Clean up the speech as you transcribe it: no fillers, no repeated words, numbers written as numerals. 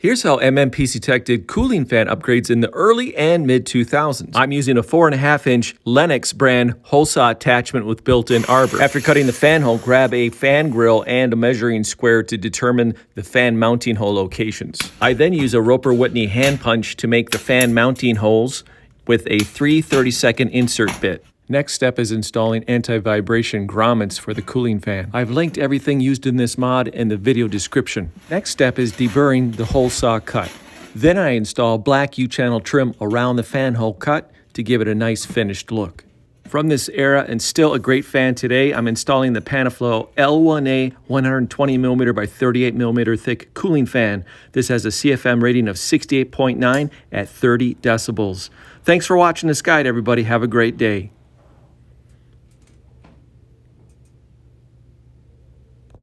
Here's how MMPC Tech did cooling fan upgrades in the early and mid 2000s. I'm using a 4.5-inch Lennox brand hole saw attachment with built-in arbor. After cutting the fan hole, grab a fan grill and a measuring square to determine the fan mounting hole locations. I then use a Roper Whitney hand punch to make the fan mounting holes with a 3/32 insert bit. Next step is installing anti-vibration grommets for the cooling fan. I've linked everything used in this mod in the video description. Next step is deburring the hole saw cut. Then I install black U-channel trim around the fan hole cut to give it a nice finished look. From this era and still a great fan today, I'm installing the Panaflow L1A 120mm by 38mm thick cooling fan. This has a CFM rating of 68.9 at 30 decibels. Thanks for watching this guide, everybody. Have a great day.